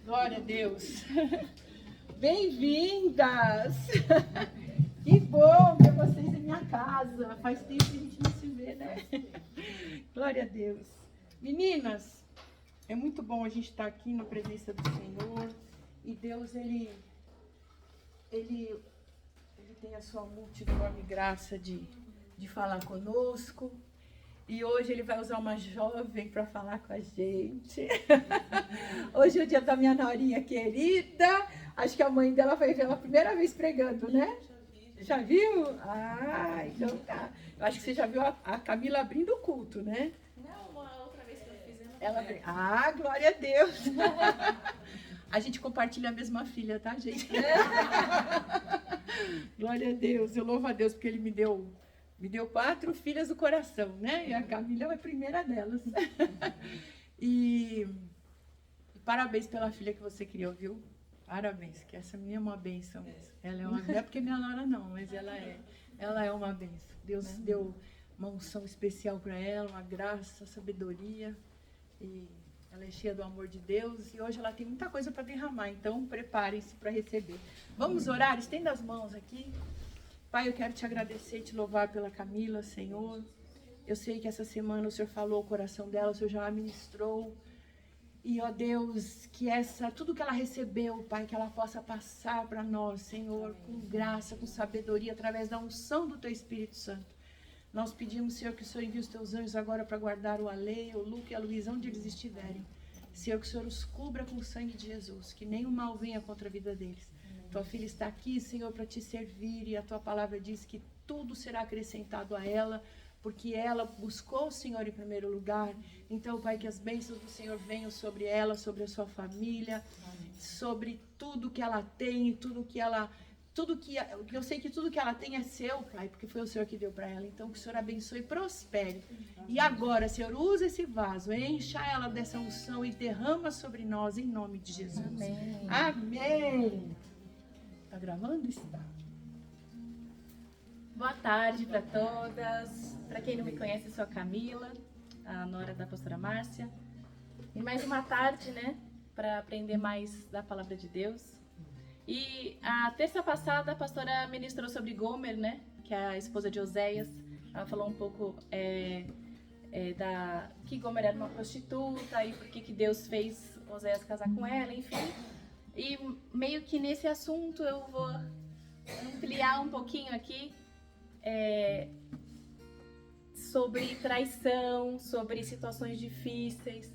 Glória a Deus. Bem-vindas. Que bom ver vocês em minha casa. Faz tempo que a gente não se vê, né? Glória a Deus. Meninas, é muito bom a gente estar aqui na presença do Senhor. E Deus, Ele tem a sua multiforme graça de falar conosco. E hoje Ele vai usar uma jovem para falar com a gente. Hoje é o dia da minha norinha querida. Acho que a mãe dela vai ver ela a primeira vez pregando, né? Já viu? Ah, então tá. Eu acho que você já viu a Camila abrindo o culto, né? Não, uma outra vez que eu fiz ela... Ah, glória a Deus! A gente compartilha a mesma filha, tá, gente? Glória a Deus. Eu louvo a Deus porque Ele me deu 4 filhas do coração, né? E a Camila é a primeira delas. E parabéns pela filha que você criou, viu? Parabéns, que essa menina é uma bênção mesmo. Ela é uma, não é porque minha nora não, mas ela é uma bênção. Deus deu uma unção especial para ela, uma graça, sabedoria. E ela é cheia do amor de Deus e hoje ela tem muita coisa para derramar. Então, preparem-se para receber. Vamos orar? Estenda as mãos aqui. Pai, eu quero te agradecer e te louvar pela Camila, Senhor. Eu sei que essa semana o Senhor falou o coração dela, o Senhor já a ministrou. E, ó Deus, que tudo que ela recebeu, Pai, que ela possa passar para nós, Senhor, com graça, com sabedoria, através da unção do Teu Espírito Santo. Nós pedimos, Senhor, que o Senhor envie os Teus anjos agora para guardar o Ale, o Luke e a Luísa, onde eles estiverem. Senhor, que o Senhor os cubra com o sangue de Jesus, que nenhum mal venha contra a vida deles. Tua filha está aqui, Senhor, para te servir e a Tua palavra diz que tudo será acrescentado a ela, porque ela buscou o Senhor em primeiro lugar. Então, Pai, que as bênçãos do Senhor venham sobre ela, sobre a sua família, sobre tudo que ela tem, eu sei que tudo que ela tem é seu, Pai, porque foi o Senhor que deu para ela. Então, que o Senhor abençoe e prospere. E agora, Senhor, usa esse vaso, encha ela dessa unção e derrama sobre nós, em nome de Jesus. Amém. Amém. Tá gravando? Está. Boa tarde para todas. Para quem não me conhece, eu sou a Camila, a nora da pastora Márcia. E mais uma tarde, né, para aprender mais da palavra de Deus. E a terça passada a pastora ministrou sobre Gomer, né, que é a esposa de Oséias. Ela falou um pouco que Gomer era uma prostituta e por que Deus fez Oséias casar com ela, enfim. E meio que nesse assunto eu vou ampliar um pouquinho aqui sobre traição, sobre situações difíceis.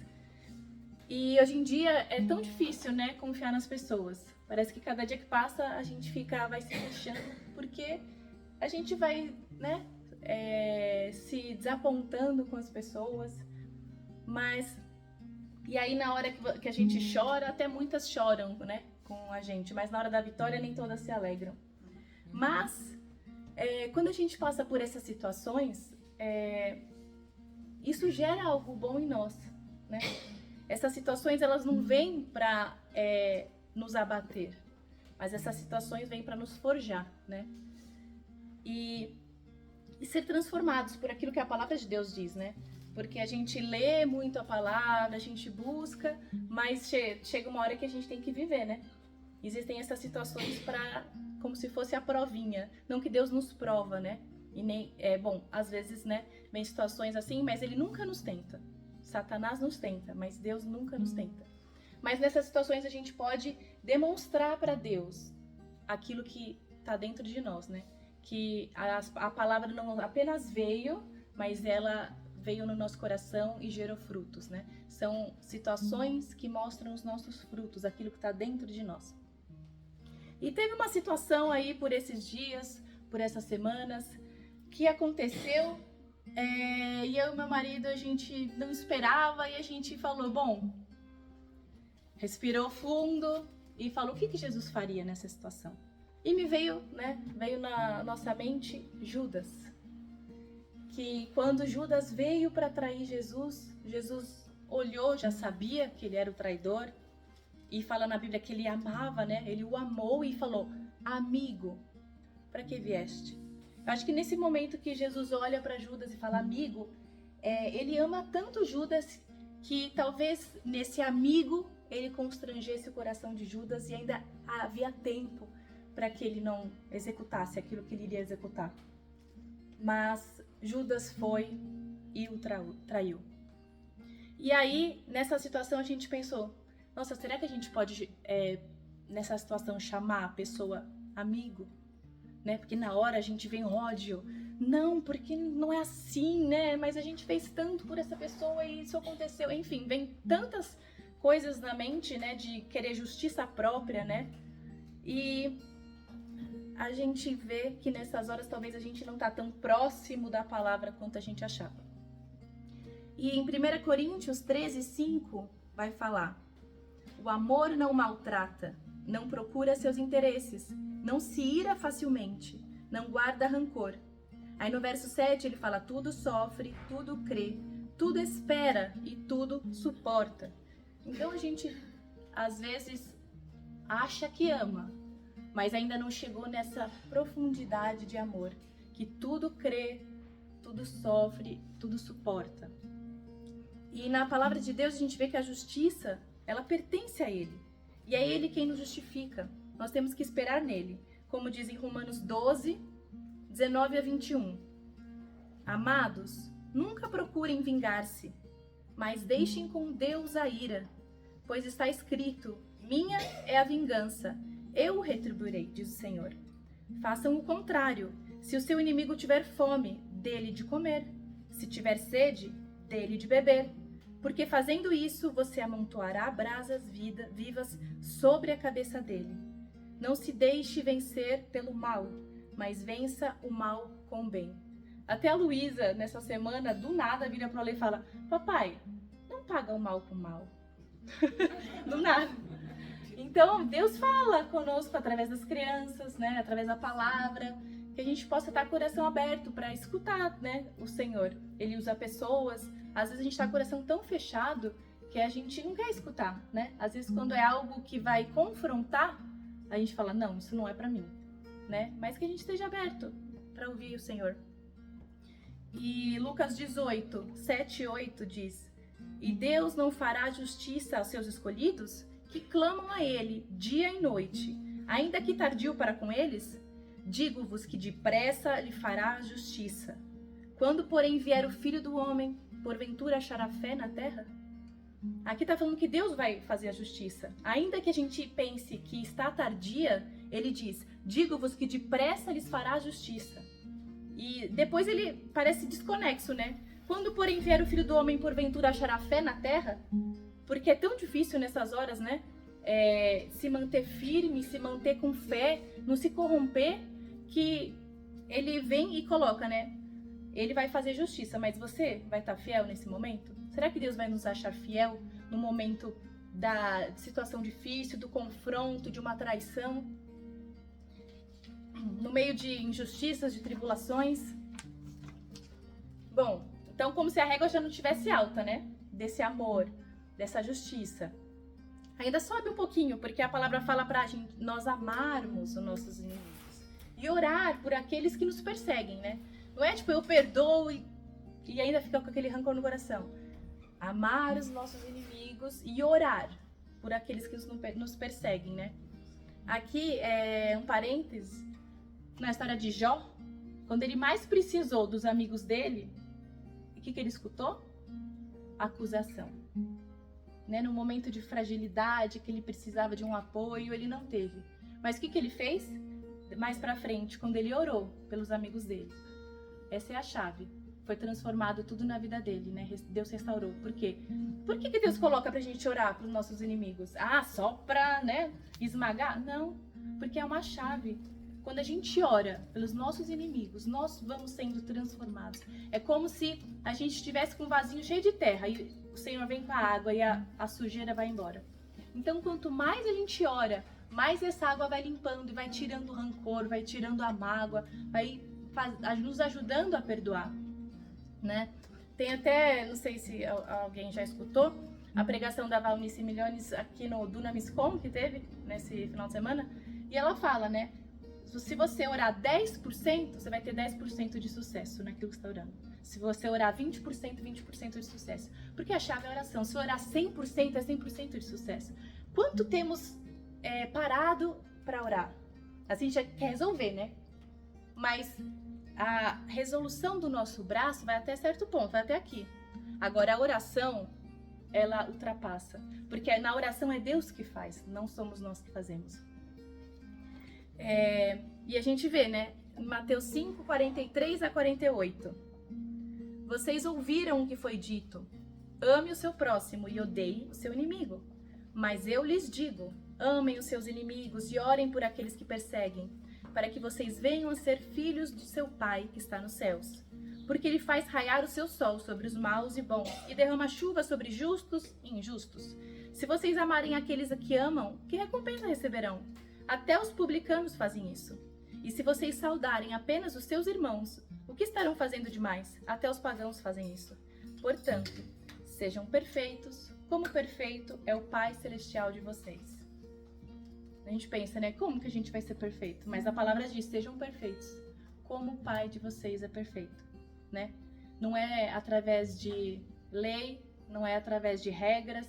E hoje em dia é tão difícil, né, confiar nas pessoas. Parece que cada dia que passa a gente vai se fechando, porque a gente vai, né, se desapontando com as pessoas. E aí na hora que a gente chora, até muitas choram, né, com a gente. Mas na hora da vitória nem todas se alegram. Mas quando a gente passa por essas situações, isso gera algo bom em nós, né? Essas situações, elas não vêm para nos abater, mas essas situações vêm para nos forjar, né? E ser transformados por aquilo que a palavra de Deus diz, né? Porque a gente lê muito a palavra, a gente busca, mas chega uma hora que a gente tem que viver, né? Existem essas situações como se fosse a provinha, não que Deus nos prova, né? E nem, às vezes, né, vem situações assim, mas Ele nunca nos tenta. Satanás nos tenta, mas Deus nunca nos tenta. Mas nessas situações a gente pode demonstrar para Deus aquilo que está dentro de nós, né? Que a palavra não apenas veio, mas ela veio no nosso coração e gerou frutos, né? São situações que mostram os nossos frutos, aquilo que está dentro de nós. E teve uma situação aí por esses dias, por essas semanas, que aconteceu, e eu e meu marido, a gente não esperava, e a gente falou, bom, respirou fundo e falou, o que Jesus faria nessa situação? E me veio na nossa mente Judas, que quando Judas veio para trair Jesus, Jesus olhou, já sabia que ele era o traidor, e fala na Bíblia que ele amava, né? Ele o amou e falou, amigo, para que vieste? Eu acho que nesse momento que Jesus olha para Judas e fala, amigo, ele ama tanto Judas que talvez nesse amigo ele constrangesse o coração de Judas e ainda havia tempo para que ele não executasse aquilo que ele iria executar. Mas Judas foi e o traiu. E aí, nessa situação, a gente pensou, nossa, será que a gente pode, nessa situação, chamar a pessoa amigo? Né? Porque na hora a gente vem ódio. Não, porque não é assim, né? Mas a gente fez tanto por essa pessoa e isso aconteceu. Enfim, vem tantas coisas na mente, né? De querer justiça própria, né? E a gente vê que nessas horas talvez a gente não tá tão próximo da palavra quanto a gente achava. E em 1 Coríntios 13:5 vai falar: o amor não maltrata, não procura seus interesses, não se ira facilmente, não guarda rancor. Aí no verso 7 ele fala: tudo sofre, tudo crê, tudo espera e tudo suporta. Então a gente às vezes acha que ama, mas ainda não chegou nessa profundidade de amor, que tudo crê, tudo sofre, tudo suporta. E na palavra de Deus a gente vê que a justiça, ela pertence a Ele. E é Ele quem nos justifica. Nós temos que esperar nele. Como diz em Romanos 12, 19 a 21. Amados, nunca procurem vingar-se, mas deixem com Deus a ira, pois está escrito: minha é a vingança, eu o retribuirei, diz o Senhor. Façam o contrário. Se o seu inimigo tiver fome, dê-lhe de comer. Se tiver sede, dê-lhe de beber. Porque fazendo isso, você amontoará brasas vivas sobre a cabeça dele. Não se deixe vencer pelo mal, mas vença o mal com o bem. Até a Luísa, nessa semana, do nada, vira para o Ale e fala: papai, não paga o mal com o mal. Do nada. Então, Deus fala conosco através das crianças, né? Através da palavra, que a gente possa estar com o coração aberto para escutar, né? O Senhor. Ele usa pessoas. Às vezes a gente está com o coração tão fechado que a gente não quer escutar, né? Às vezes quando é algo que vai confrontar, a gente fala: não, isso não é para mim, né? Mas que a gente esteja aberto para ouvir o Senhor. E Lucas 18, 7 e 8 diz: e Deus não fará justiça aos seus escolhidos, que clamam a Ele dia e noite, ainda que tardio para com eles? Digo-vos que depressa lhe fará justiça. Quando, porém, vier o Filho do Homem, porventura achará fé na terra? Aqui está falando que Deus vai fazer a justiça. Ainda que a gente pense que está tardia, ele diz: digo-vos que depressa lhes fará justiça. E depois ele parece desconexo, né? Quando, porém, vier o Filho do Homem, porventura achará fé na terra? Porque é tão difícil nessas horas, né? Se manter firme, se manter com fé, não se corromper, que ele vem e coloca, né? Ele vai fazer justiça, mas você vai estar fiel nesse momento? Será que Deus vai nos achar fiel no momento da situação difícil, do confronto, de uma traição? No meio de injustiças, de tribulações? Bom, então como se a régua já não tivesse alta, né? Desse amor, dessa justiça. Ainda sobe um pouquinho, porque a palavra fala pra gente nós amarmos os nossos inimigos e orar por aqueles que nos perseguem, né? Não é tipo, eu perdoo e ainda fica com aquele rancor no coração. Amar os nossos inimigos e orar por aqueles que nos perseguem, né? Aqui é um parênteses na história de Jó. Quando ele mais precisou dos amigos dele, o que ele escutou? Acusação. Né? No momento de fragilidade, que ele precisava de um apoio, ele não teve. Mas o que ele fez? Mais pra frente, quando ele orou pelos amigos dele. Essa é a chave. Foi transformado tudo na vida dele, né? Deus restaurou. Por quê? Por que Deus coloca pra gente orar pros nossos inimigos? Ah, só pra, né, esmagar? Não, porque é uma chave. Quando a gente ora pelos nossos inimigos, nós vamos sendo transformados. É como se a gente estivesse com um vasinho cheio de terra e o Senhor vem com a água e a sujeira vai embora. Então, quanto mais a gente ora, mais essa água vai limpando e vai tirando o rancor, vai tirando a mágoa, vai nos ajudando a perdoar, né? Tem até, não sei se alguém já escutou, a pregação da Valnice Milhones aqui no Dunamiscom, que teve nesse final de semana, e ela fala, né? Se você orar 10%, você vai ter 10% de sucesso naquilo que você está orando. Se você orar 20%, 20% de sucesso. Porque a chave é a oração. Se orar 100%, é 100% de sucesso. Quanto temos parado para orar? Assim, a gente já quer resolver, né? Mas a resolução do nosso braço vai até certo ponto, vai até aqui. Agora, a oração, ela ultrapassa. Porque na oração é Deus que faz, não somos nós que fazemos. E a gente vê, né? Em Mateus 5, 43 a 48. Vocês ouviram o que foi dito. Ame o seu próximo e odeie o seu inimigo. Mas eu lhes digo, amem os seus inimigos e orem por aqueles que perseguem, para que vocês venham a ser filhos do seu Pai que está nos céus. Porque ele faz raiar o seu sol sobre os maus e bons e derrama chuva sobre justos e injustos. Se vocês amarem aqueles a que amam, que recompensa receberão? Até os publicanos fazem isso. E se vocês saudarem apenas os seus irmãos, o que estarão fazendo demais? Até os pagãos fazem isso. Portanto, sejam perfeitos, como perfeito é o Pai Celestial de vocês. A gente pensa, né? Como que a gente vai ser perfeito? Mas a palavra diz, sejam perfeitos, como o Pai de vocês é perfeito, né? Não é através de lei, não é através de regras,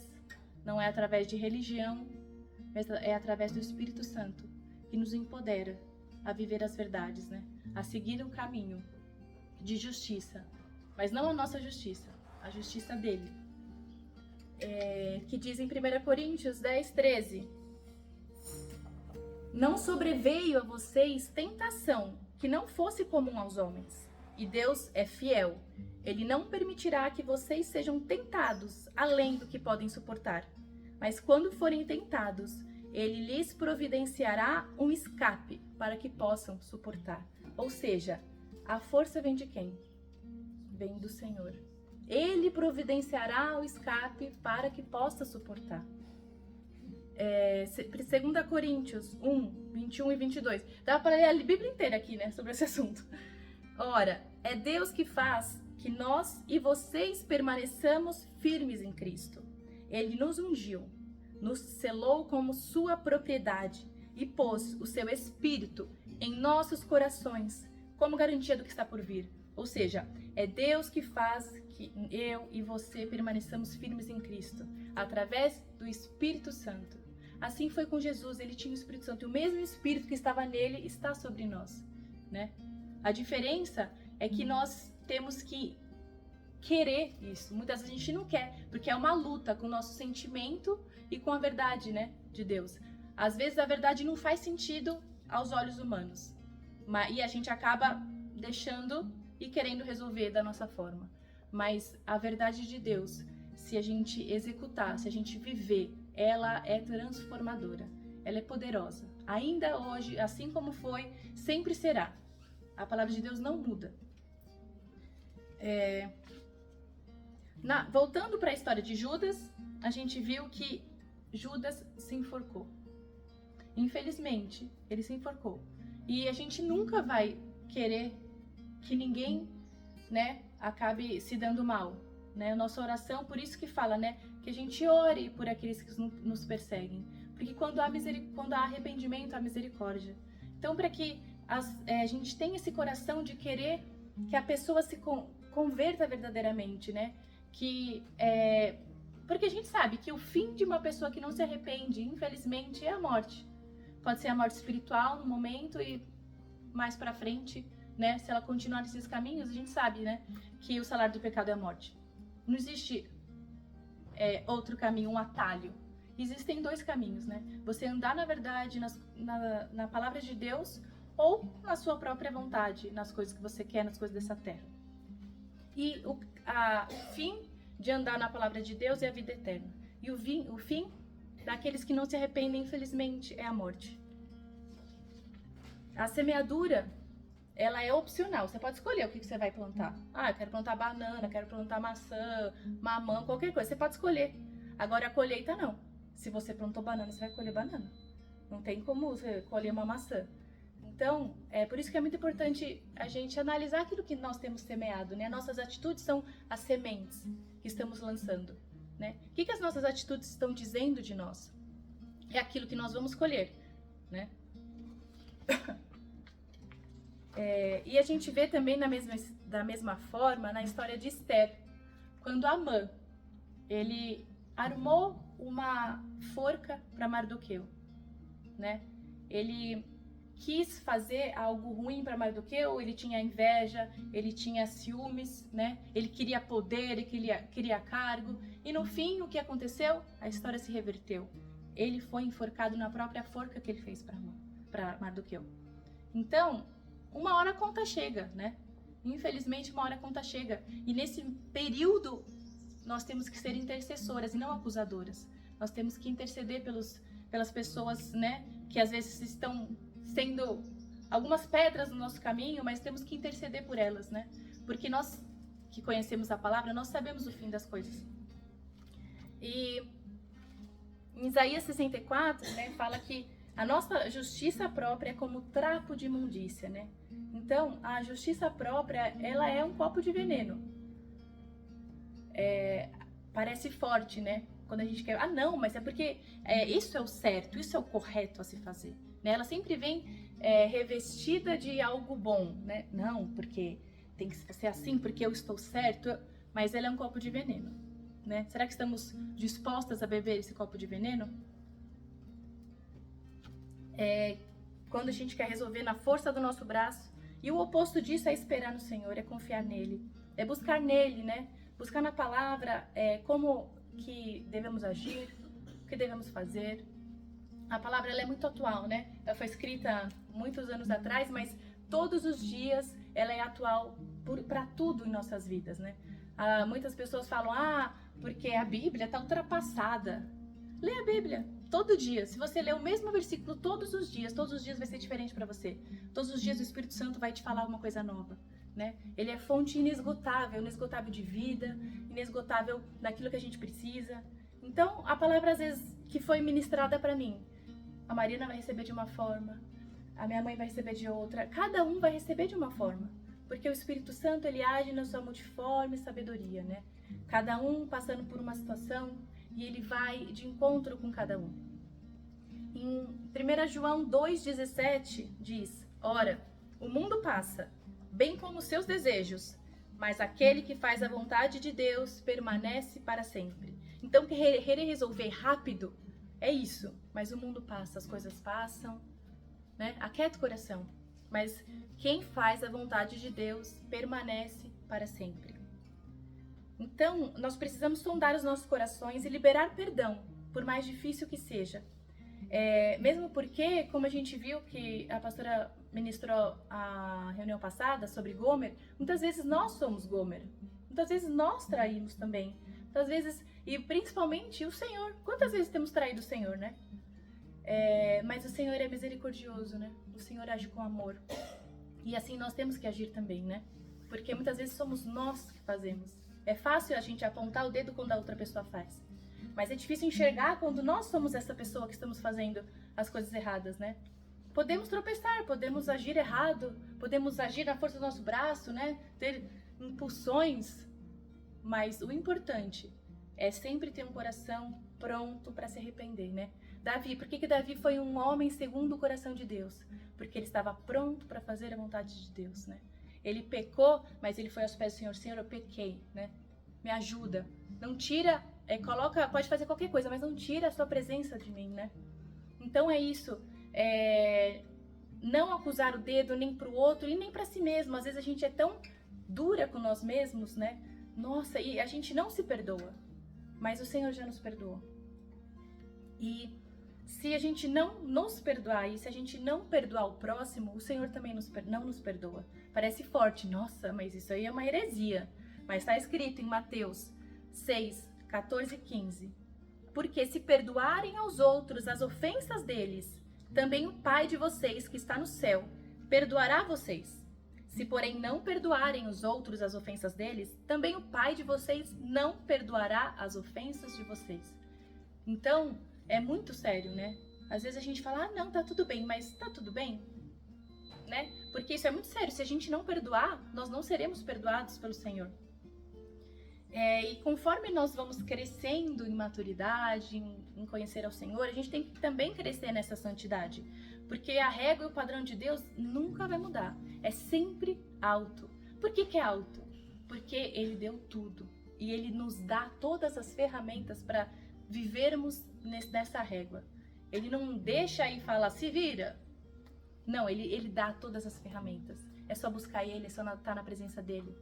não é através de religião, mas é através do Espírito Santo, que nos empodera a viver as verdades, né? A seguir o caminho de justiça, mas não a nossa justiça, a justiça dele. Que diz em 1 Coríntios 10, 13: Não sobreveio a vocês tentação que não fosse comum aos homens. E Deus é fiel. Ele não permitirá que vocês sejam tentados além do que podem suportar. Mas quando forem tentados, Ele lhes providenciará um escape para que possam suportar. Ou seja, a força vem de quem? Vem do Senhor. Ele providenciará o escape para que possa suportar. 2 Coríntios 1, 21 e 22. Dá para ler a Bíblia inteira aqui, né, sobre esse assunto. Ora, é Deus que faz que nós e vocês permaneçamos firmes em Cristo. Ele nos ungiu, nos selou como sua propriedade e pôs o seu Espírito em nossos corações como garantia do que está por vir. Ou seja, é Deus que faz que eu e você permaneçamos firmes em Cristo, através do Espírito Santo. Assim foi com Jesus, ele tinha o Espírito Santo, e o mesmo Espírito que estava nele está sobre nós, né? A diferença é que nós temos que querer isso. Muitas vezes a gente não quer, porque é uma luta com o nosso sentimento e com a verdade, né, de Deus. Às vezes a verdade não faz sentido aos olhos humanos, e a gente acaba deixando e querendo resolver da nossa forma. Mas a verdade de Deus, se a gente executar, se a gente viver, ela é transformadora, ela é poderosa. Ainda hoje, assim como foi, sempre será. A palavra de Deus não muda. Voltando para a história de Judas, a gente viu que Judas se enforcou. Infelizmente, ele se enforcou. E a gente nunca vai querer que ninguém, né, acabe se dando mal, né? Nossa oração, por isso que fala, né, que a gente ore por aqueles que nos perseguem, porque quando há arrependimento, há misericórdia. Então, para que a gente tenha esse coração de querer que a pessoa se converta verdadeiramente, né? Porque a gente sabe que o fim de uma pessoa que não se arrepende, infelizmente, é a morte. Pode ser a morte espiritual no momento e mais para frente, né? Se ela continuar nesses caminhos, a gente sabe, né, que o salário do pecado é a morte. Não existe outro caminho, um atalho. Existem dois caminhos, né? Você andar na verdade, na palavra de Deus, ou na sua própria vontade, nas coisas que você quer, nas coisas dessa terra. E o fim de andar na palavra de Deus é a vida eterna. E o fim daqueles que não se arrependem, infelizmente, é a morte. A semeadura, ela é opcional. Você pode escolher o que você vai plantar. Eu quero plantar banana, quero plantar maçã, mamão, qualquer coisa. Você pode escolher. Agora, a colheita, não. Se você plantou banana, você vai colher banana. Não tem como você colher uma maçã. Então, é por isso que é muito importante a gente analisar aquilo que nós temos semeado, né? Nossas atitudes são as sementes que estamos lançando, né? O que as nossas atitudes estão dizendo de nós? É aquilo que nós vamos colher, né? E a gente vê também da mesma forma na história de Esther, quando Amã, ele armou uma forca para Mardoqueu, né? Ele quis fazer algo ruim para Mardoqueu, ele tinha inveja, ele tinha ciúmes, né? Ele queria poder, ele queria cargo. E no fim, o que aconteceu? A história se reverteu. Ele foi enforcado na própria forca que ele fez para Mardoqueu. Então, uma hora a conta chega, né? Infelizmente, uma hora a conta chega. E nesse período, nós temos que ser intercessoras e não acusadoras. Nós temos que interceder pelas pessoas, né? Que às vezes estão sendo algumas pedras no nosso caminho, mas temos que interceder por elas, né? Porque nós que conhecemos a palavra, nós sabemos o fim das coisas. E em Isaías 64, né, fala que a nossa justiça própria é como trapo de imundícia, né? Então, a justiça própria, ela é um copo de veneno. Parece forte, né? Quando a gente quer... não, mas é porque isso é o certo, isso é o correto a se fazer. Né? Ela sempre vem revestida de algo bom, né? Não, porque tem que ser assim, porque eu estou certo. Mas ela é um copo de veneno, né? Será que estamos dispostas a beber esse copo de veneno? Quando a gente quer resolver na força do nosso braço. E o oposto disso é esperar no Senhor, é confiar nele. É buscar nele, né? Buscar na palavra como que devemos agir, o que devemos fazer. A palavra ela é muito atual, né? Ela foi escrita muitos anos atrás, mas todos os dias ela é atual para tudo em nossas vidas, né? Muitas pessoas falam, porque a Bíblia está ultrapassada. Lê a Bíblia todo dia. Se você ler o mesmo versículo todos os dias vai ser diferente para você. Todos os dias o Espírito Santo vai te falar uma coisa nova, né? Ele é fonte inesgotável de vida, inesgotável daquilo que a gente precisa. Então, a palavra às vezes que foi ministrada para mim, a Marina vai receber de uma forma, a minha mãe vai receber de outra, cada um vai receber de uma forma, porque o Espírito Santo ele age na sua multiforme sabedoria, né? Cada um passando por uma situação e ele vai de encontro com cada um. Em 1 João 2,17 diz: Ora, o mundo passa, bem como os seus desejos, mas aquele que faz a vontade de Deus permanece para sempre. Então, querer resolver rápido é isso, mas o mundo passa, as coisas passam, né? Aquieta o coração, mas quem faz a vontade de Deus permanece para sempre. Então, nós precisamos sondar os nossos corações e liberar perdão, por mais difícil que seja. Mesmo porque, como a gente viu que a pastora ministrou a reunião passada sobre Gomer, muitas vezes nós somos Gomer, muitas vezes nós traímos também, muitas vezes, e principalmente o Senhor. Quantas vezes temos traído o Senhor, né? Mas o Senhor é misericordioso, né? O Senhor age com amor. E assim nós temos que agir também, né? Porque muitas vezes somos nós que fazemos. É fácil a gente apontar o dedo quando a outra pessoa faz. Mas é difícil enxergar quando nós somos essa pessoa que estamos fazendo as coisas erradas, né? Podemos tropeçar, podemos agir errado, podemos agir na força do nosso braço, né? Ter impulsões. Mas o importante é sempre ter um coração pronto para se arrepender, né? Davi, por que Davi foi um homem segundo o coração de Deus? Porque ele estava pronto para fazer a vontade de Deus, né? Ele pecou, mas ele foi aos pés do Senhor. Senhor, eu pequei, né? Me ajuda. Não tira, pode fazer qualquer coisa, mas não tira a sua presença de mim, né? Então é isso. Não acusar o dedo nem para o outro e nem para si mesmo. Às vezes a gente é tão dura com nós mesmos, né? Nossa, e a gente não se perdoa. Mas o Senhor já nos perdoou. E se a gente não nos perdoar e se a gente não perdoar o próximo, o Senhor também não nos perdoa. Parece forte, nossa, mas isso aí é uma heresia. Mas está escrito em Mateus 6, 14 e 15. Porque se perdoarem aos outros as ofensas deles, também o Pai de vocês que está no céu perdoará vocês. Se, porém, não perdoarem os outros as ofensas deles, também o Pai de vocês não perdoará as ofensas de vocês. Então, é muito sério, né? Às vezes a gente fala, não, tá tudo bem, mas tá tudo bem? Né? Porque isso é muito sério. Se a gente não perdoar, nós não seremos perdoados pelo Senhor. E conforme nós vamos crescendo em maturidade, em conhecer ao Senhor, a gente tem que também crescer nessa santidade. Porque a régua e o padrão de Deus nunca vai mudar. É sempre alto. Por que é alto? Porque Ele deu tudo. E Ele nos dá todas as ferramentas para vivermos nessa régua. Ele não deixa aí falar, se vira. Não, ele dá todas as ferramentas. É só buscar Ele, é só estar na presença dEle.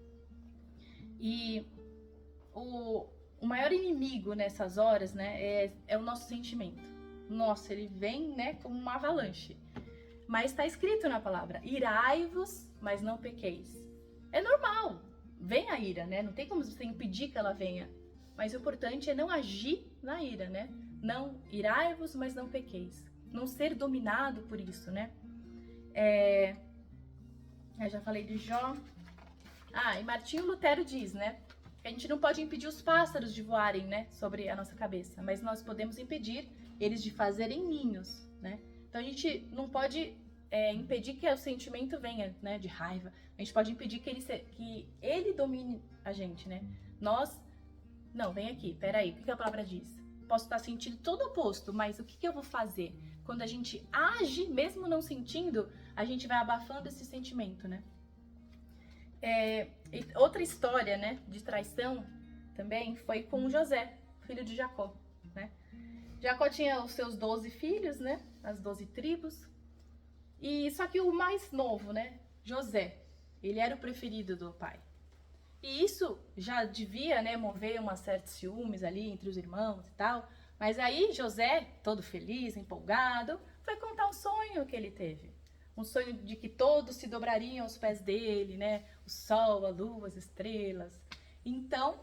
E o maior inimigo nessas horas, né, é o nosso sentimento. Nossa, ele vem, né, como uma avalanche. Mas está escrito na palavra, irai-vos, mas não pequeis. É normal, vem a ira, né? Não tem como você impedir que ela venha. Mas o importante é não agir na ira, né? Não irai-vos, mas não pequeis. Não ser dominado por isso, né? Eu já falei de Jó. E Martinho Lutero diz, né? Que a gente não pode impedir os pássaros de voarem, né? Sobre a nossa cabeça. Mas nós podemos impedir eles de fazerem ninhos, né? Então a gente não pode impedir que o sentimento venha, né? De raiva. A gente pode impedir que ele domine a gente, né? Não, vem aqui, peraí, o que a palavra diz? Posso estar sentindo todo o oposto, mas o que eu vou fazer? Quando a gente age, mesmo não sentindo, a gente vai abafando esse sentimento, né? Outra história, né, de traição também foi com José, filho de Jacó, né? Jacó tinha os seus 12 filhos, né? As 12 tribos. E só que o mais novo, né? José, ele era o preferido do pai. E isso já devia, né, mover uma certa ciúmes ali entre os irmãos e tal. Mas aí José, todo feliz, empolgado, foi contar um sonho que ele teve. Um sonho de que todos se dobrariam aos pés dele, né? O sol, a lua, as estrelas. Então,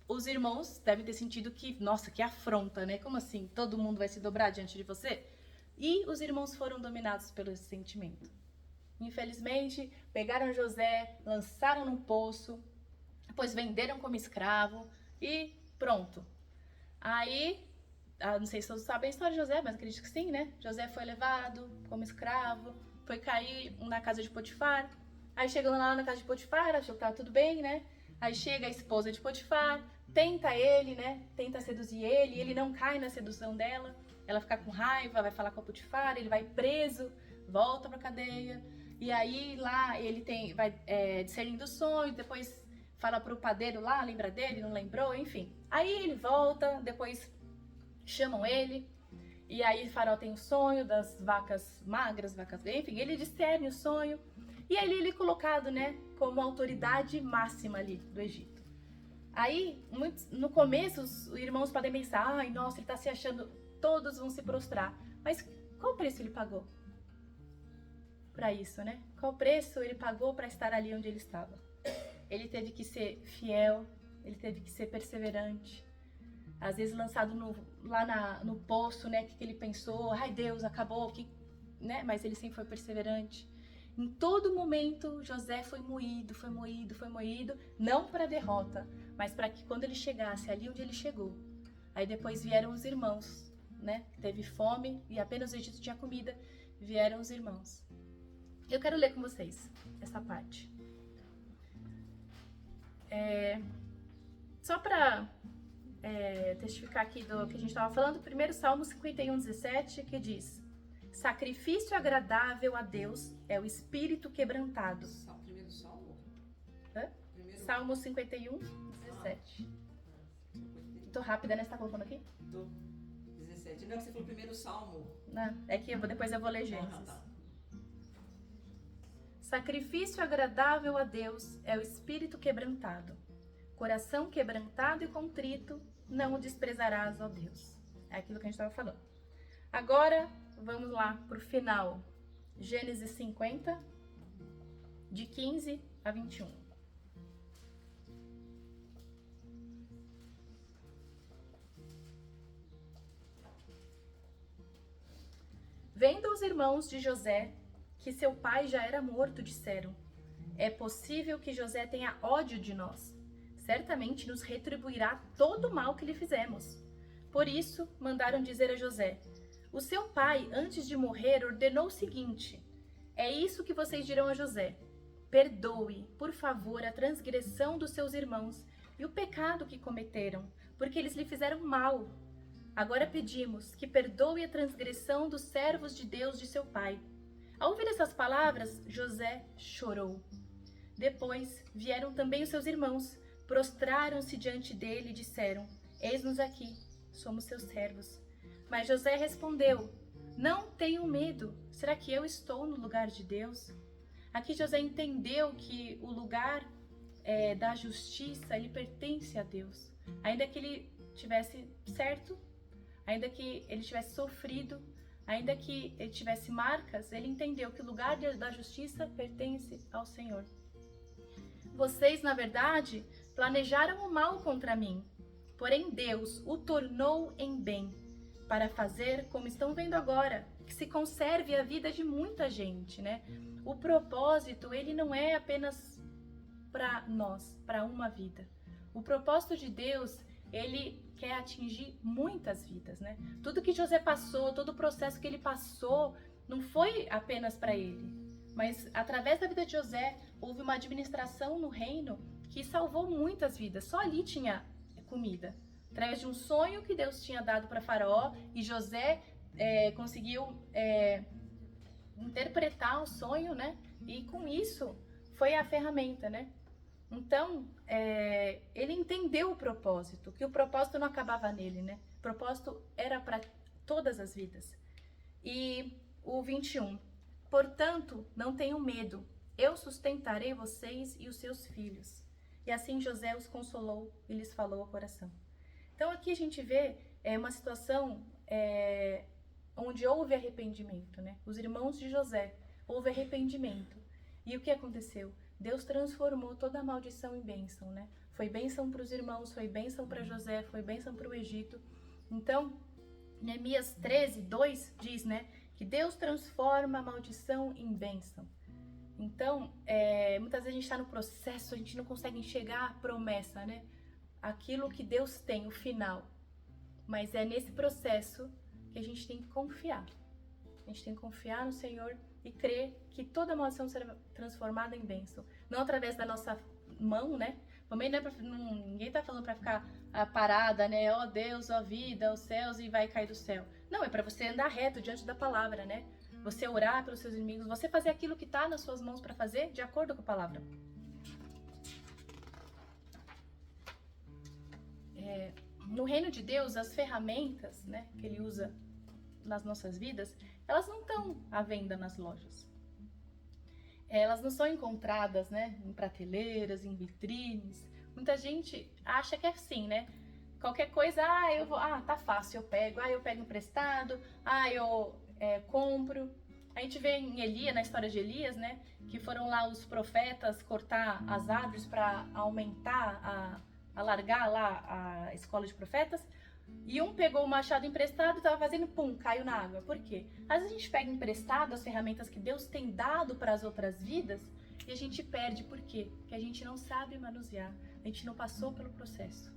os irmãos devem ter sentido que, nossa, que afronta, né? Como assim? Todo mundo vai se dobrar diante de você? E os irmãos foram dominados pelo esse sentimento. Infelizmente, pegaram José, lançaram num poço, depois venderam como escravo e pronto. Aí, não sei se todos sabem a história de José, mas acredito que sim, né? José foi levado como escravo, foi cair na casa de Potifar. Aí chegando lá na casa de Potifar, achou que tava tudo bem, né? Aí chega a esposa de Potifar, tenta ele, né? Tenta seduzir ele, e ele não cai na sedução dela. Ela fica com raiva, vai falar com a Potifar, ele vai preso, volta pra cadeia. E aí lá ele vai discernindo sonhos, depois fala pro padeiro lá, lembra dele, não lembrou, enfim. Aí ele volta, depois chamam ele, e aí Faraó tem o sonho das vacas magras, vacas, enfim, ele discerne o sonho, e aí ele é colocado, né, como autoridade máxima ali do Egito. Aí, no começo, os irmãos podem pensar, ai, nossa, ele tá se achando, todos vão se prostrar. Mas qual preço ele pagou para isso, né? Qual preço ele pagou para estar ali onde ele estava? Ele teve que ser fiel, ele teve que ser perseverante. Às vezes lançado lá no poço, né? Que ele pensou, ai Deus, acabou, né? Mas ele sempre foi perseverante. Em todo momento, José foi moído, não para derrota, mas para que quando ele chegasse ali onde ele chegou. Aí depois vieram os irmãos, né? Teve fome e apenas o Egito tinha comida, vieram os irmãos. Eu quero ler com vocês essa parte. Só para testificar aqui do que a gente estava falando, primeiro Salmo 51:17, que diz: sacrifício agradável a Deus é o espírito quebrantado. Primeiro Salmo? Salmo 51:17. Tô rápida, né? Você tá colocando aqui? Tô. 17. Não, você falou primeiro Salmo. Não, é que depois eu vou ler Gênesis. Tá. Sacrifício agradável a Deus é o espírito quebrantado. Coração quebrantado e contrito, não o desprezarás, ó Deus. É aquilo que a gente estava falando. Agora, vamos lá para o final. Gênesis 50, de 15 a 21. Vendo os irmãos de José que seu pai já era morto, disseram: é possível que José tenha ódio de nós. Certamente nos retribuirá todo o mal que lhe fizemos. Por isso, mandaram dizer a José: o seu pai, antes de morrer, ordenou o seguinte: é isso que vocês dirão a José: perdoe, por favor, a transgressão dos seus irmãos e o pecado que cometeram, porque eles lhe fizeram mal. Agora pedimos que perdoe a transgressão dos servos de Deus de seu pai. Ao ouvir essas palavras, José chorou. Depois vieram também os seus irmãos, prostraram-se diante dele e disseram: Eis-nos aqui, somos seus servos. Mas José respondeu: Não tenham medo, será que eu estou no lugar de Deus? Aqui José entendeu que o lugar da justiça, ele pertence a Deus. Ainda que ele tivesse certo, ainda que ele tivesse sofrido, ainda que ele tivesse marcas, ele entendeu que o lugar da justiça pertence ao Senhor. Vocês, na verdade, planejaram o mal contra mim, porém Deus o tornou em bem, para fazer, como estão vendo agora, que se conserve a vida de muita gente, né? O propósito, ele não é apenas para nós, para uma vida. O propósito de Deus, ele quer atingir muitas vidas, né? Tudo que José passou, todo o processo que ele passou, não foi apenas para ele, mas através da vida de José, houve uma administração no reino que salvou muitas vidas. Só ali tinha comida. Através de um sonho que Deus tinha dado para Faraó, e José conseguiu interpretar o sonho, né? E com isso foi a ferramenta, né? Então, ele entendeu o propósito, que o propósito não acabava nele, né? O propósito era para todas as vidas. E o 21. Portanto, não tenham medo, eu sustentarei vocês e os seus filhos. E assim José os consolou e lhes falou ao coração. Então aqui a gente vê uma situação onde houve arrependimento, né? Os irmãos de José, houve arrependimento. E o que aconteceu? Deus transformou toda a maldição em bênção, né? Foi bênção para os irmãos, foi bênção para José, foi bênção para o Egito. Então, Neemias 13, 2 diz, né? Que Deus transforma a maldição em bênção. Então, muitas vezes a gente está no processo, a gente não consegue enxergar a promessa, né? Aquilo que Deus tem, o final. Mas é nesse processo que a gente tem que confiar. A gente tem que confiar no Senhor e crer que toda maldição será transformada em bênção. Não através da nossa mão, né? Também não é ninguém está falando para ficar parada, né? Ó Deus, ó vida, os céus e vai cair do céu. Não, é para você andar reto diante da palavra, né? Você orar pelos seus inimigos, você fazer aquilo que está nas suas mãos para fazer de acordo com a palavra. No reino de Deus, as ferramentas, né, que Ele usa nas nossas vidas, elas não estão à venda nas lojas. Elas não são encontradas, né, em prateleiras, em vitrines. Muita gente acha que é assim, né? Qualquer coisa, tá fácil, eu pego emprestado, eu compro. A gente vê em Elias, na história de Elias, né, que foram lá os profetas cortar as árvores para aumentar, alargar lá a escola de profetas. E um pegou o machado emprestado e estava fazendo, caiu na água. Por quê? Às vezes a gente pega emprestado as ferramentas que Deus tem dado para as outras vidas e a gente perde. Por quê? Porque a gente não sabe manusear, a gente não passou pelo processo,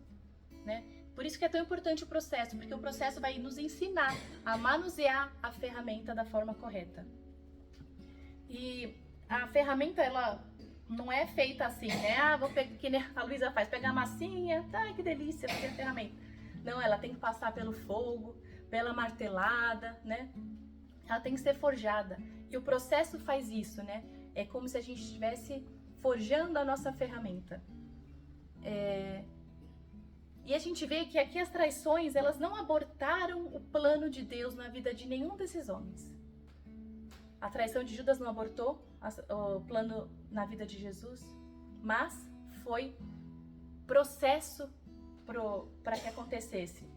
né? Por isso que é tão importante o processo, porque o processo vai nos ensinar a manusear a ferramenta da forma correta. E a ferramenta, ela não é feita assim, né? Vou pegar, que nem a Luísa faz, pegar a massinha, que delícia, fazer a ferramenta. Não, ela tem que passar pelo fogo, pela martelada, né? Ela tem que ser forjada. E o processo faz isso, né? É como se a gente estivesse forjando a nossa ferramenta. E a gente vê que aqui as traições, elas não abortaram o plano de Deus na vida de nenhum desses homens. A traição de Judas não abortou o plano na vida de Jesus, mas foi processo para que acontecesse.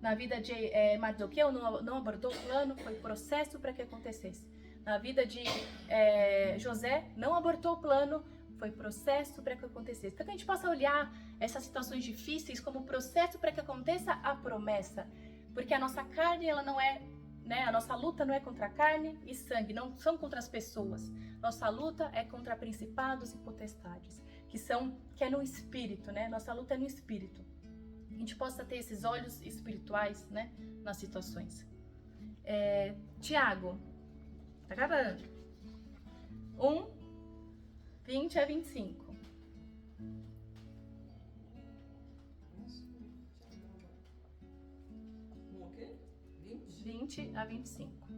Na vida de Mardoqueu não abortou o plano, foi processo para que acontecesse. Na vida de José não abortou o plano, foi processo para que acontecesse. Então que a gente possa olhar essas situações difíceis como processo para que aconteça a promessa, porque a nossa carne, ela não é, né? A nossa luta não é contra carne e sangue, não são contra as pessoas. Nossa luta é contra principados e potestades, que é no espírito, né? Nossa luta é no espírito. A gente possa ter esses olhos espirituais, né, nas situações. Tiago, tá acabando. 1, 20 a 25. 20 a 25.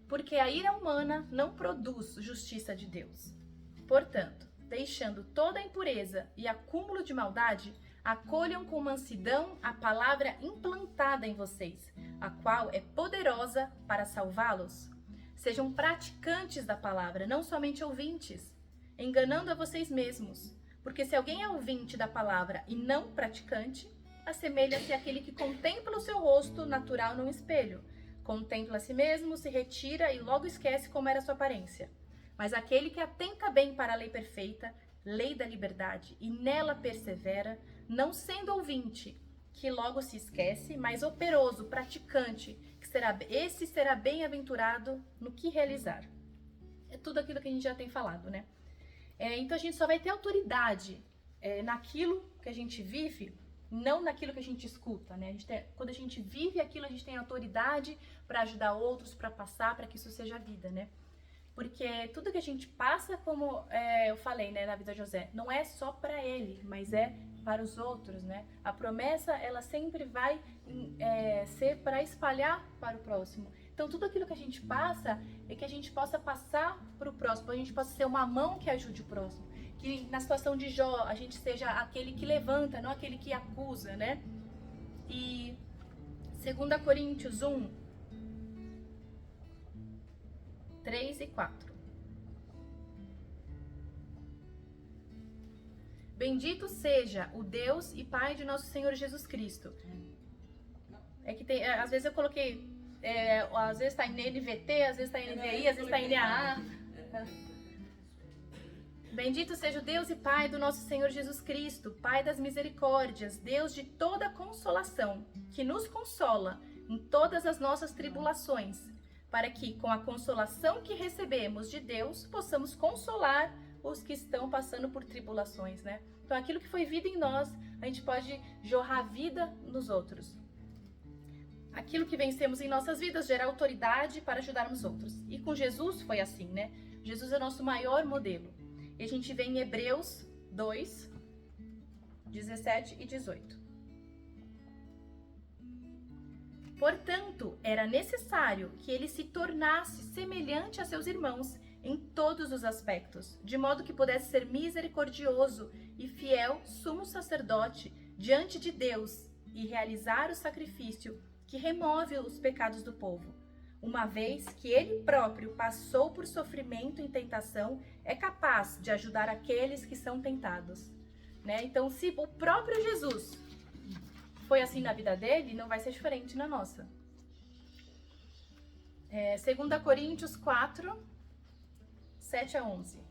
Porque a ira humana não produz justiça de Deus. Portanto, deixando toda a impureza e acúmulo de maldade, acolham com mansidão a palavra implantada em vocês, a qual é poderosa para salvá-los. Sejam praticantes da palavra, não somente ouvintes, enganando a vocês mesmos. Porque se alguém é ouvinte da palavra e não praticante, assemelha-se àquele que contempla o seu rosto natural num espelho. Contempla a si mesmo, se retira e logo esquece como era sua aparência. Mas aquele que atenta bem para a lei perfeita, lei da liberdade, e nela persevera, não sendo ouvinte, que logo se esquece, mas operoso, praticante, esse será bem-aventurado no que realizar. É tudo aquilo que a gente já tem falado, né? Então a gente só vai ter autoridade naquilo que a gente vive, não naquilo que a gente escuta, né? Quando a gente vive aquilo, a gente tem autoridade para ajudar outros, para passar, para que isso seja vida, né? Porque tudo que a gente passa, como eu falei, né, na vida de José, não é só para ele, mas é para os outros, né? A promessa, ela sempre vai ser para espalhar para o próximo. Então, tudo aquilo que a gente passa é que a gente possa passar para o próximo, a gente possa ser uma mão que ajude o próximo. Que na situação de Jó, a gente seja aquele que levanta, não aquele que acusa, né? E 2 Coríntios 1, 3 e 4. Bendito seja o Deus e Pai de nosso Senhor Jesus Cristo. É que tem, às vezes eu coloquei, às vezes está em NVT, às vezes está em NVI, às vezes está em NAA. Bendito seja o Deus e Pai do nosso Senhor Jesus Cristo, Pai das misericórdias, Deus de toda consolação, que nos consola em todas as nossas tribulações, para que, com a consolação que recebemos de Deus, possamos consolar os que estão passando por tribulações, né? Então, aquilo que foi vida em nós, a gente pode jorrar vida nos outros. Aquilo que vencemos em nossas vidas gera autoridade para ajudarmos outros. E com Jesus foi assim, né? Jesus é o nosso maior modelo. E a gente vê em Hebreus 2, 17 e 18. Portanto, era necessário que ele se tornasse semelhante a seus irmãos em todos os aspectos, de modo que pudesse ser misericordioso e fiel sumo sacerdote diante de Deus e realizar o sacrifício que remove os pecados do povo. Uma vez que ele próprio passou por sofrimento e tentação, é capaz de ajudar aqueles que são tentados. Né? Então, se o próprio Jesus foi assim na vida dele, não vai ser diferente na nossa. 2 Coríntios 4, 7 a 11.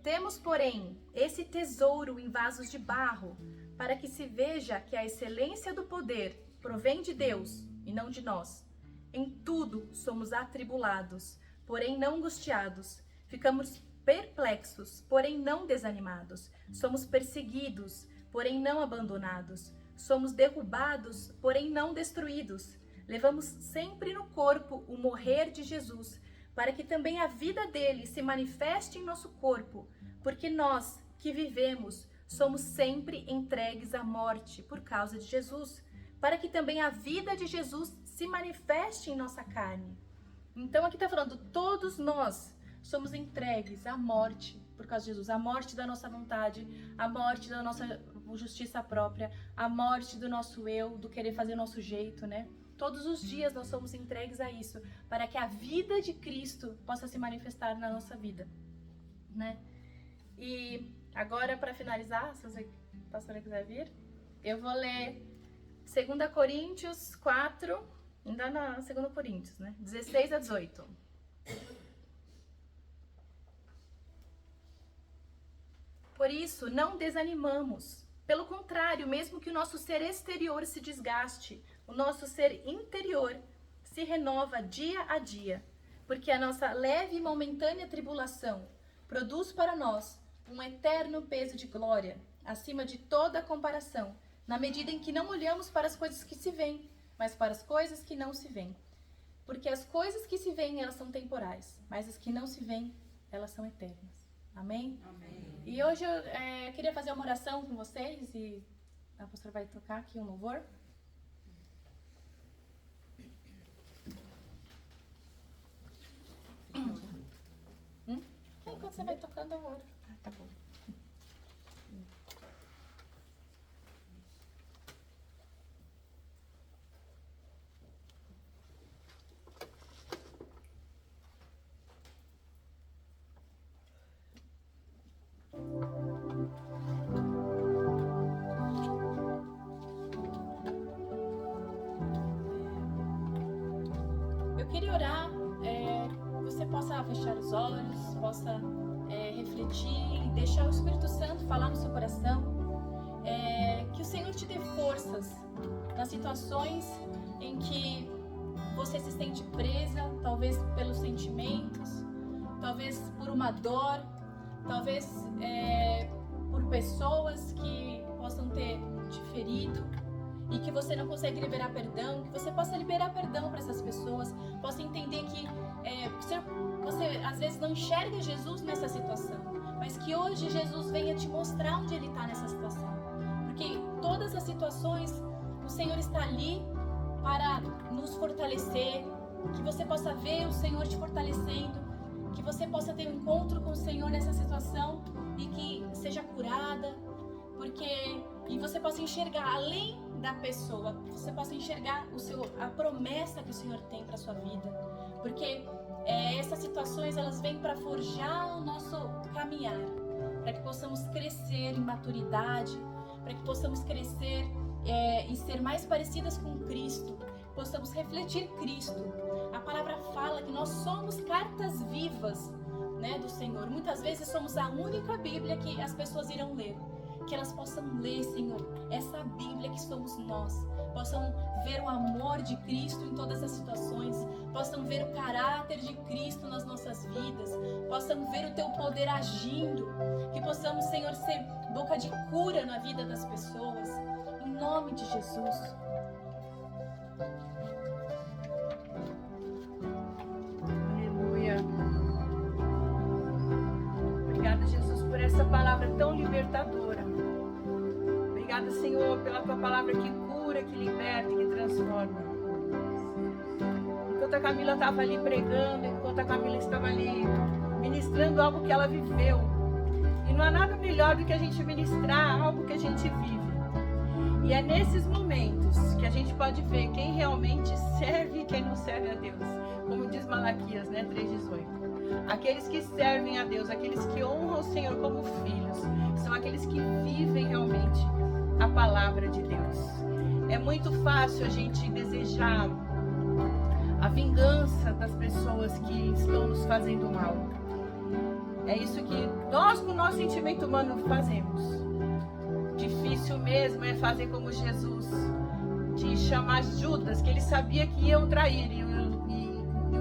Temos, porém, esse tesouro em vasos de barro, para que se veja que a excelência do poder provém de Deus e não de nós. Em tudo somos atribulados, porém não angustiados. Ficamos perplexos, porém não desanimados. Somos perseguidos, porém não abandonados. Somos derrubados, porém não destruídos. Levamos sempre no corpo o morrer de Jesus, para que também a vida dele se manifeste em nosso corpo, porque nós que vivemos somos sempre entregues à morte por causa de Jesus, para que também a vida de Jesus se manifeste em nossa carne. Então aqui está falando, todos nós somos entregues à morte por causa de Jesus, a morte da nossa vontade, a morte da nossa justiça própria, a morte do nosso eu, do querer fazer o nosso jeito, né? Todos os dias nós somos entregues a isso, para que a vida de Cristo possa se manifestar na nossa vida, né? E agora, para finalizar, se a pastora quiser vir, eu vou ler 2 Coríntios 4, ainda na 2 Coríntios, né? 16 a 18. Por isso, não desanimamos. Pelo contrário, mesmo que o nosso ser exterior se desgaste, o nosso ser interior se renova dia a dia, porque a nossa leve e momentânea tribulação produz para nós um eterno peso de glória, acima de toda comparação, na medida em que não olhamos para as coisas que se veem, mas para as coisas que não se veem. Porque as coisas que se veem, elas são temporais, mas as que não se veem, elas são eternas. Amém? Amém. E hoje eu queria fazer uma oração com vocês e a pastora vai tocar aqui um louvor. Enquanto você vai tocando, eu oro. Tá bom. Eu queria orar, você possa fechar os olhos, possa refletir e deixar o Espírito Santo falar no seu coração, que o Senhor te dê forças nas situações em que você se sente presa, talvez pelos sentimentos, talvez por uma dor, talvez por pessoas que possam ter te ferido e que você não consegue liberar perdão, que você possa liberar perdão para essas pessoas, possa entender que você às vezes não enxerga Jesus nessa situação, mas que hoje Jesus venha te mostrar onde Ele está nessa situação, porque todas as situações o Senhor está ali para nos fortalecer, que você possa ver o Senhor te fortalecendo, que você possa ter um encontro com o Senhor nessa situação e que seja curada, e você possa enxergar além da pessoa, você possa enxergar a promessa que o Senhor tem para sua vida, porque essas situações elas vêm para forjar o nosso caminhar, para que possamos crescer em maturidade, para que possamos crescer e ser mais parecidas com Cristo, possamos refletir Cristo. A palavra fala que nós somos cartas vivas, né, do Senhor. Muitas vezes somos a única Bíblia que as pessoas irão ler. Que elas possam ler, Senhor, essa Bíblia que somos nós, possam ver o amor de Cristo em todas as situações, possam ver o caráter de Cristo nas nossas vidas, possam ver o Teu poder agindo, que possamos, Senhor, ser boca de cura na vida das pessoas, em nome de Jesus. Aleluia. Obrigada, Jesus, por essa palavra tão libertadora. Obrigada, Senhor, pela Tua palavra que cura, que liberta e que transforma. Enquanto a Camila estava ali pregando, enquanto a Camila estava ali ministrando algo que ela viveu. E não há nada melhor do que a gente ministrar algo que a gente vive. E é nesses momentos que a gente pode ver quem realmente serve e quem não serve a Deus. Como diz Malaquias, né, 3:18. Aqueles que servem a Deus, aqueles que honram o Senhor como filhos, são aqueles que vivem realmente a palavra de Deus. É muito fácil a gente desejar a vingança das pessoas que estão nos fazendo mal. É isso que nós, com o nosso sentimento humano, fazemos. Difícil mesmo é fazer como Jesus, de chamar Judas, que ele sabia que ia o trair e o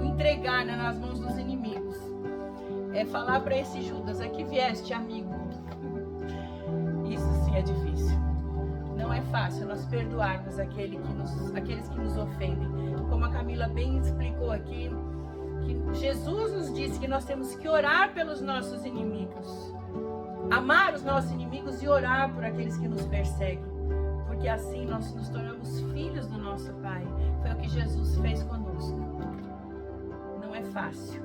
entregar, né, nas mãos dos inimigos. É falar para esse Judas: aqui vieste, amigo. Isso sim é difícil. Não é fácil nós perdoarmos aqueles que nos ofendem. Como a Camila bem explicou aqui, que Jesus nos disse que nós temos que orar pelos nossos inimigos, amar os nossos inimigos e orar por aqueles que nos perseguem, porque assim nós nos tornamos filhos do nosso Pai. Foi o que Jesus fez conosco. Não é fácil,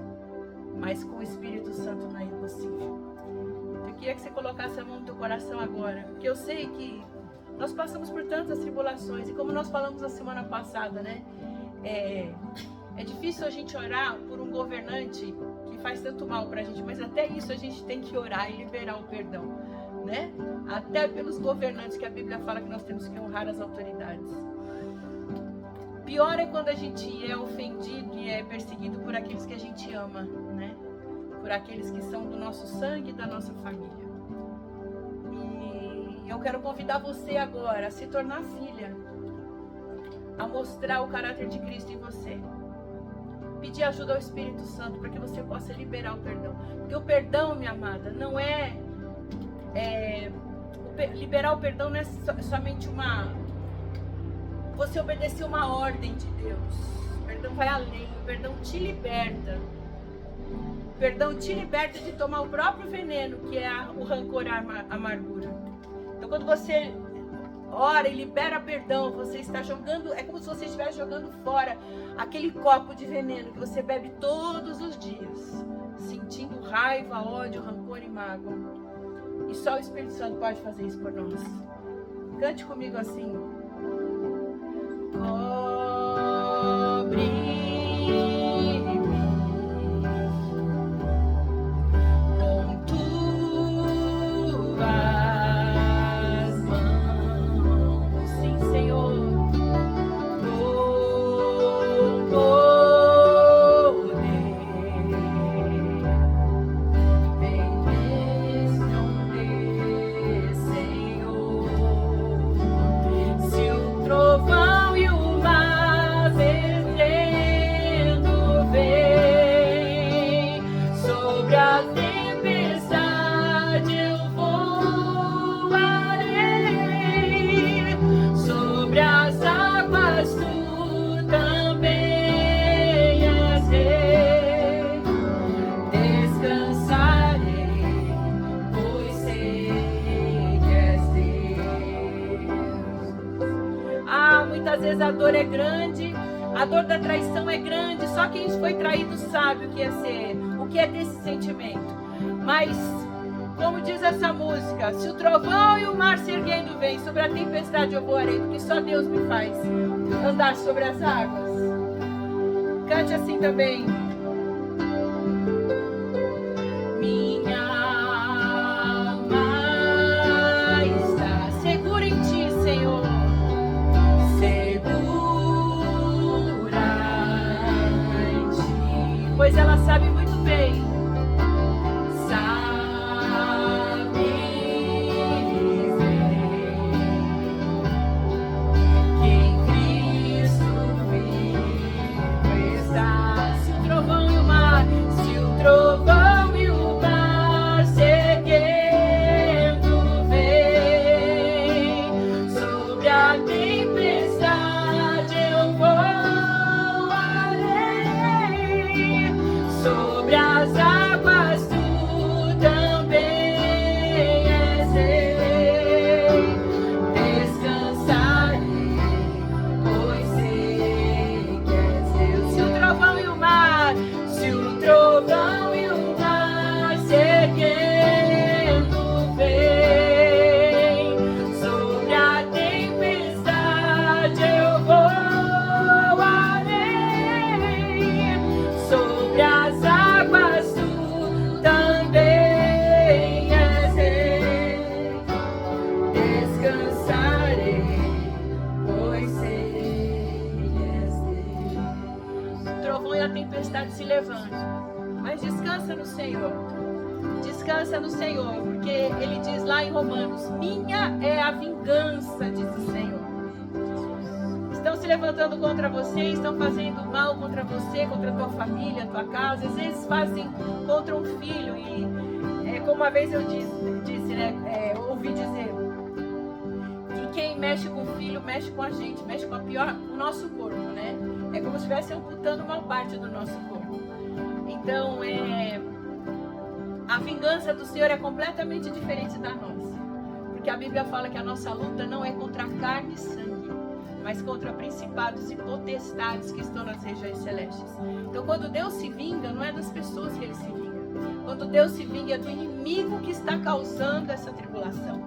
mas com o Espírito Santo não é impossível. Eu queria que você colocasse a mão no teu coração agora, porque eu sei que nós passamos por tantas tribulações, e como nós falamos na semana passada, né? É difícil a gente orar por um governante que faz tanto mal pra gente, mas até isso a gente tem que orar e liberar o perdão, né? Até pelos governantes, que a Bíblia fala que nós temos que honrar as autoridades. Pior é quando a gente é ofendido e é perseguido por aqueles que a gente ama, né? Por aqueles que são do nosso sangue e da nossa família. E eu quero convidar você agora a se tornar filha, a mostrar o caráter de Cristo em você. Pedir ajuda ao Espírito Santo para que você possa liberar o perdão. Porque o perdão, minha amada, não liberar o perdão não é somente você obedecer uma ordem de Deus. perdão vai além, o perdão te liberta. O perdão te liberta de tomar o próprio veneno, que é o rancor e a amargura. Então quando você ora e libera perdão, você está jogando, é como se você estivesse jogando fora aquele copo de veneno que você bebe todos os dias, sentindo raiva, ódio, rancor e mágoa. E só o Espírito Santo pode fazer isso por nós. Cante comigo assim. Cobre-me com tuas mãos, sim, Senhor, com poder, vem me esconder, Senhor. Se o trovão e o mar veneno vem sobre a tempestade, eu voarei sobre as águas, tu também és rei. Descansarei, pois sei que és Deus. Muitas vezes a dor é grande, a dor da traição é grande, só quem foi traído sabe o que é ser, o que é desse sentimento. Mas, como diz essa música, se o trovão e o mar se erguendo vem, sobre a tempestade eu voarei, porque só Deus me faz andar sobre as águas. Cante assim também. Minha alma está segura em ti, Senhor. Pois ela sabe muito bem, sabe dizer que em Cristo vivo está. Se o trovão e o mar, se o trovão e o mar se erguendo vem sobre a tempestade, eu voarei sobre as águas, tu também és rei. Descansarei, pois sei que és Deus. Se o trovão e o mar, se o trovão e o mar se erguendo vem sobre a tempestade, eu voarei sobre as águas, tu também és rei. Descansarei, pois sei que és Deus. O trovão e a tempestade se levantam, mas descansa no Senhor. Descansa no Senhor, porque Ele diz lá em Romanos: minha é a vingança, diz o Senhor. Estão se levantando contra você, estão fazendo mal contra você, contra a tua família, a tua casa. Às vezes fazem contra um filho. E como uma vez eu disse, né, ouvi dizer que quem mexe com o filho mexe com a gente, mexe com o nosso corpo, né? É como se estivesse amputando uma parte do nosso corpo. Então, a vingança do Senhor é completamente diferente da nossa. Porque a Bíblia fala que a nossa luta não é contra carne e sangue, mas contra principados e potestades que estão nas regiões celestes. Então, quando Deus se vinga, não é das pessoas que Ele se vinga. Quando Deus se vinga, é do inimigo que está causando essa tribulação.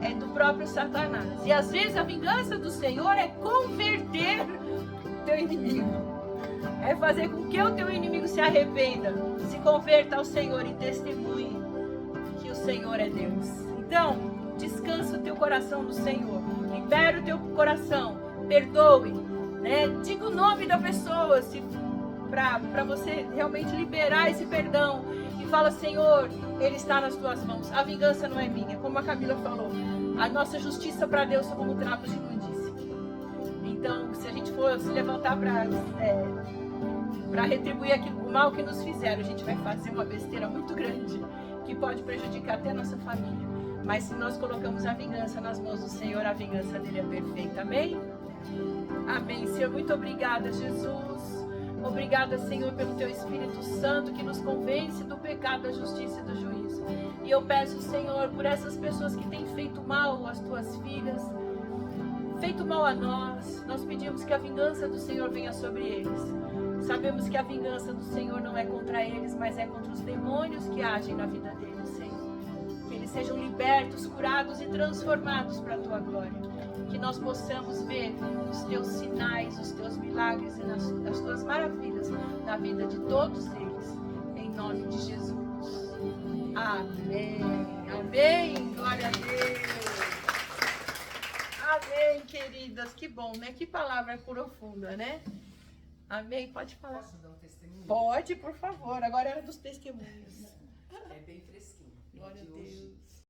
É do próprio Satanás. E às vezes a vingança do Senhor é converter o teu inimigo. É fazer com que o teu inimigo se arrependa, se converta ao Senhor e testemunhe que o Senhor é Deus. Então, descansa o teu coração no Senhor. Libera o teu coração. Perdoe, né? Diga o nome da pessoa para você realmente liberar esse perdão. E fala: Senhor, Ele está nas tuas mãos. A vingança não é minha. Como a Camila falou, a nossa justiça para Deus é como trapos de imundícia. Então, se a gente for se levantar para retribuir o mal que nos fizeram, a gente vai fazer uma besteira muito grande, que pode prejudicar até a nossa família. Mas se nós colocamos a vingança nas mãos do Senhor, a vingança dele é perfeita. Amém? Amém, Senhor. Muito obrigada, Jesus. Obrigada, Senhor, pelo Teu Espírito Santo que nos convence do pecado, da justiça e do juízo. E eu peço, Senhor, por essas pessoas que têm feito mal às Tuas filhas, feito mal a nós, nós pedimos que a vingança do Senhor venha sobre eles. Sabemos que a vingança do Senhor não é contra eles, mas é contra os demônios que agem na vida deles, Senhor. Que eles sejam libertos, curados e transformados para a Tua glória. Que nós possamos ver os Teus sinais, os Teus milagres e as Tuas maravilhas na vida de todos eles. Em nome de Jesus. Amém. Amém. Glória a Deus. Amém, queridas. Que bom, né? Que palavra profunda, né? Amém. Pode falar. Posso dar um testemunho? Pode, por favor. Agora era dos testemunhos. É bem fresquinho. Glória a De hoje. Deus.